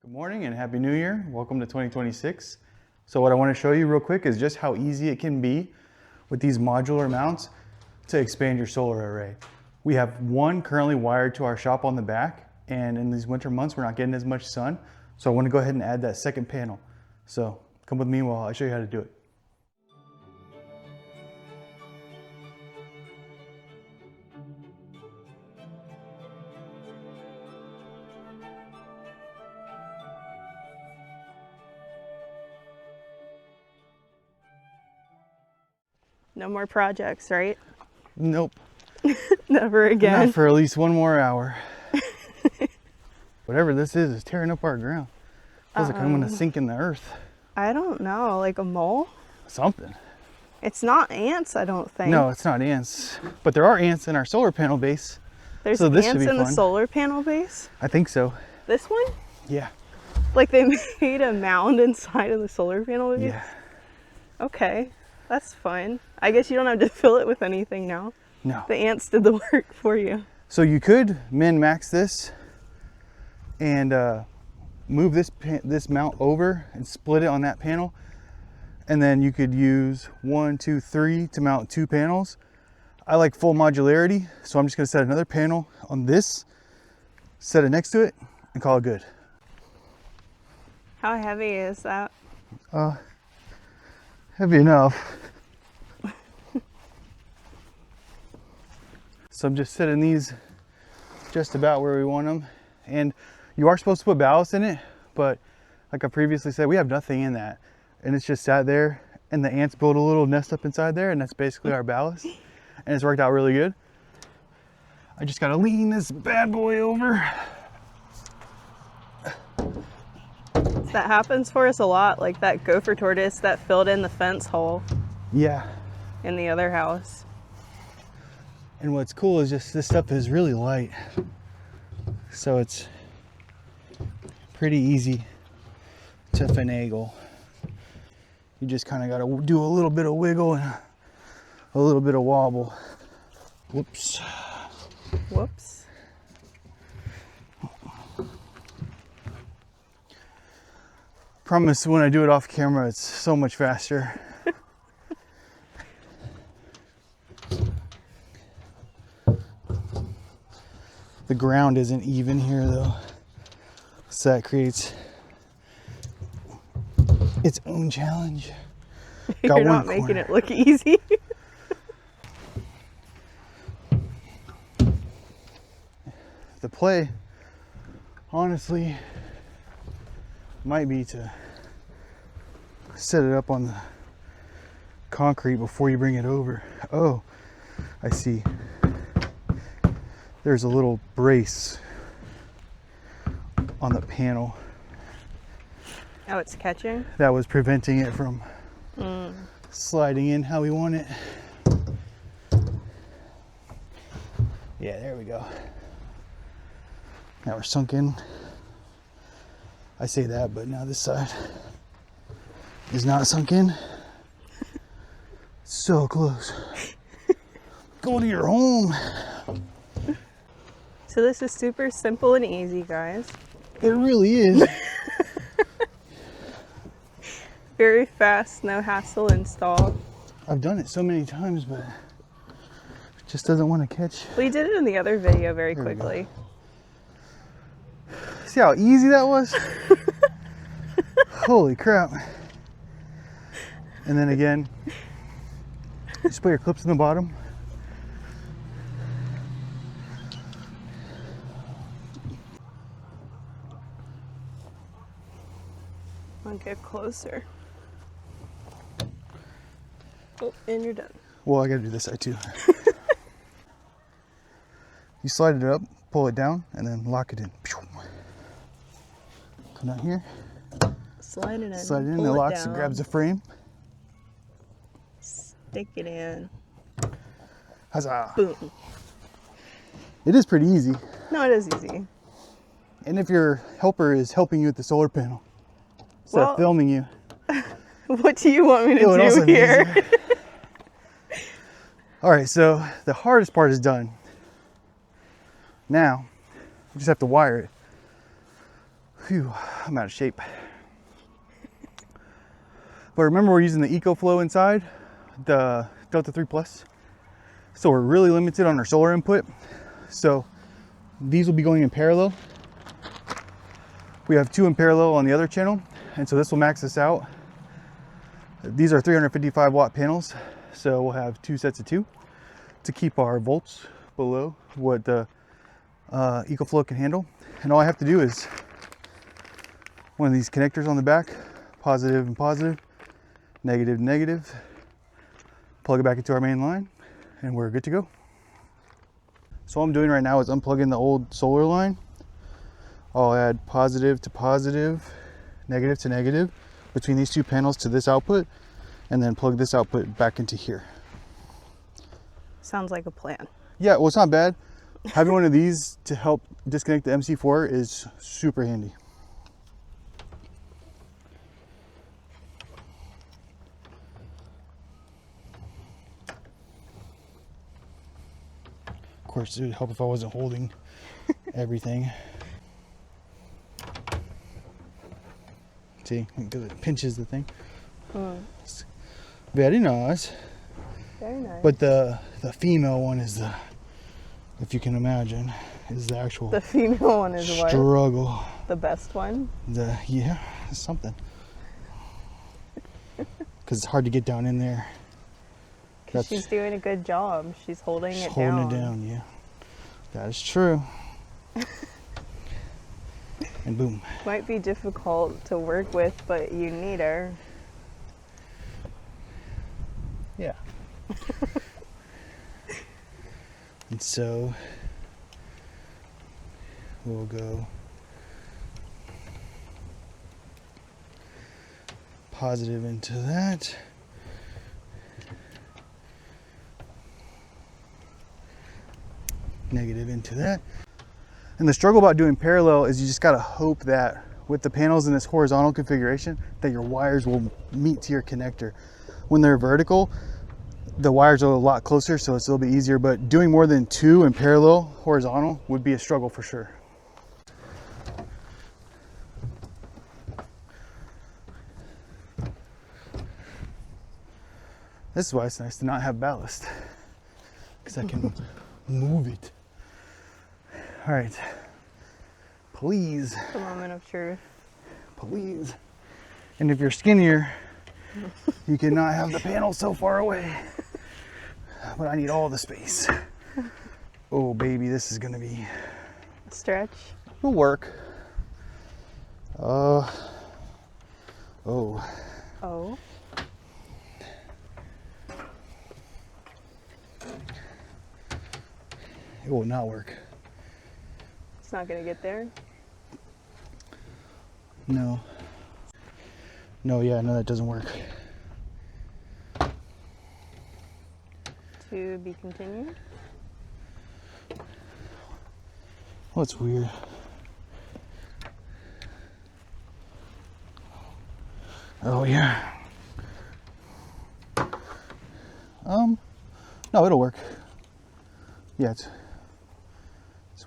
Good morning and Happy New Year. Welcome to 2026. So what I want to show you real quick is just how easy it can be with these modular mounts to expand your solar array. We have one currently wired to our shop on the back, and in these winter months we're not getting as much sun. So I want to go ahead and add that second panel. So come with me while I show you how to do it. No more projects, right? Nope. Never again. Not for at least one more hour. Whatever this is tearing up our ground. Feels like I'm gonna sink in the earth. I don't know, like a mole? Something. It's not ants, I don't think. No, it's not ants. But there are ants in our solar panel base. There's so this ants should be in the fun. solar panel base? I think so. This one? Yeah. Like they made a mound inside of the solar panel base? Yeah. Okay, that's fun. I guess you don't have to fill it with anything now. No. The ants did the work for you. So you could min-max this and move this mount over and split it on that panel. And then you could use 1, 2, 3 to mount 2 panels. I like full modularity, so I'm just gonna set another panel on this, set it next to it, and call it good. How heavy is that? Heavy enough. So I'm just setting these just about where we want them. And you are supposed to put ballast in it, but like I previously said, we have nothing in that. And it's just sat there, and the ants build a little nest up inside there, and that's basically our ballast. And it's worked out really good. I just gotta lean this bad boy over. That happens for us a lot, like that gopher tortoise that filled in the fence hole Yeah. in the other house. And what's cool is just this stuff is really light. So it's pretty easy to finagle. You just kind of got to do a little bit of wiggle and a little bit of wobble. Whoops. Whoops. Promise when I do it off camera, it's so much faster. The ground isn't even here though, so that creates its own challenge. You're not making it look easy. The play, honestly, might be to set it up on the concrete before you bring it over. Oh, I see. There's a little brace on the panel Oh, it's catching? that was preventing it from sliding in how we want it. Yeah, there we go. Now we're sunk in. I say that, but now this side is not sunk in. So close. Go to your home. So this is super simple and easy, guys. It really is. Very fast, no hassle install. I've done it so many times, but it just doesn't want to catch. We did it in the other video very There we go. quickly. See how easy that was? Holy crap. And then again, just put your clips in the bottom. I'll get closer. Oh, and you're done. Well, I gotta do this side too. You slide it up, pull it down, and then lock it in. Come down here, Slide it in. slide it in, pull it it locks, it down, grabs the frame. Stick it in. Huzzah. Boom. It is pretty easy. No, it is easy. And if your helper is helping you with the solar panel, instead Well, of filming you, What do you want me it would to also do be here? easier. All right, so the hardest part is done. Now, we just have to wire it. Phew, I'm out of shape. But remember, we're using the EcoFlow inside, the Delta 3 Plus. So we're really limited on our solar input. So these will be going in parallel. We have 2 in parallel on the other channel. And so this will max us out. These are 355 watt panels. So we'll have 2 sets of 2 to keep our volts below what the EcoFlow can handle. And all I have to do is one of these connectors on the back, positive and positive, negative, negative, plug it back into our main line, and we're good to go. So what I'm doing right now is unplugging the old solar line. I'll add positive to positive, negative to negative between these 2 panels to this output, and then plug this output back into here. Sounds like a plan. Yeah, well, it's not bad. Having one of these to help disconnect the MC4 is super handy. Of course, it would help if I wasn't holding everything. See, because it pinches the thing. Very nice. Very nice. But the female one is the, if you can imagine, is the actual The female one is what? struggle. The best one? Yeah, it's something. Because it's hard to get down in there. Because she's doing a good job. She's holding it holding down. it down, yeah. That is true. And boom. Might be difficult to work with, but you need her. Yeah. And so we'll go positive into that. Negative into that. And the struggle about doing parallel is you just gotta hope that with the panels in this horizontal configuration that your wires will meet to your connector. When they're vertical, the wires are a lot closer, so it's a little bit easier, but doing more than 2 in parallel horizontal would be a struggle for sure. This is why it's nice to not have ballast, because I can move it. All right, please, The moment of truth. please. And if you're skinnier, you cannot have the panel so far away. But I need all the space. Oh baby, this is gonna be, Stretch. it'll work. Oh, Oh. it will not work. It's not going to get there. No. No, yeah, no, that doesn't work. To be continued. Oh, it's weird. Oh yeah. No, it'll work. Yeah, it's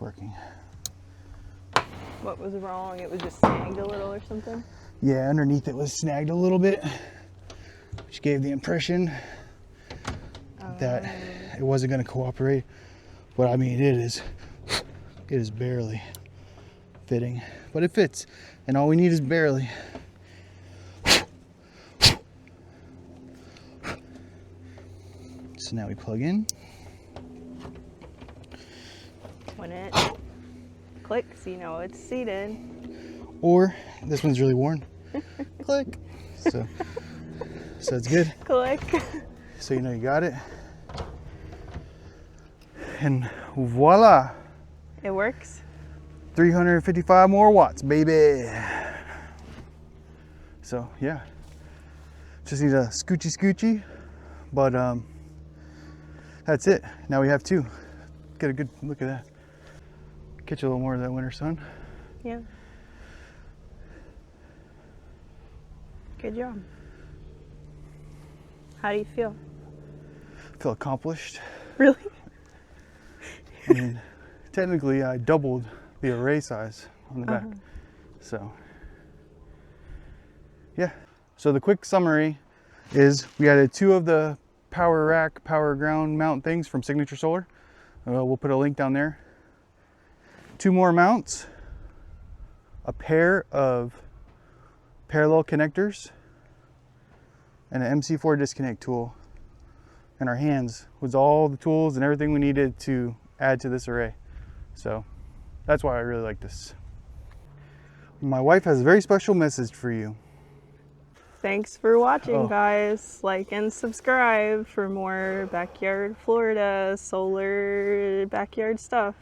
working. What was wrong? It was just snagged a little or something? Yeah, underneath it was snagged a little bit, which gave the impression that it wasn't going to cooperate. But I mean, it is barely fitting, but it fits, and all we need is barely. So now we plug in. When it clicks, you know it's seated. Or this one's really worn. Click. So it's good. Click. So you know you got it. And voila, It works. 355 more watts, baby. So yeah, just need a scoochie, but that's it. Now we have 2. Get a good look at that. Catch a little more of that winter sun. Yeah. Good job. How do you feel? Feel accomplished. Really? I mean, technically I doubled the array size on the back. So yeah, so the quick summary is we added 2 of the power rack, power ground mount things from Signature Solar. We'll put a link down there. 2 more mounts, a pair of parallel connectors, and an MC4 disconnect tool. And our hands was all the tools and everything we needed to add to this array. So that's why I really like this. My wife has a very special message for you. Thanks for watching, Oh. guys. Like and subscribe for more backyard Florida solar backyard stuff.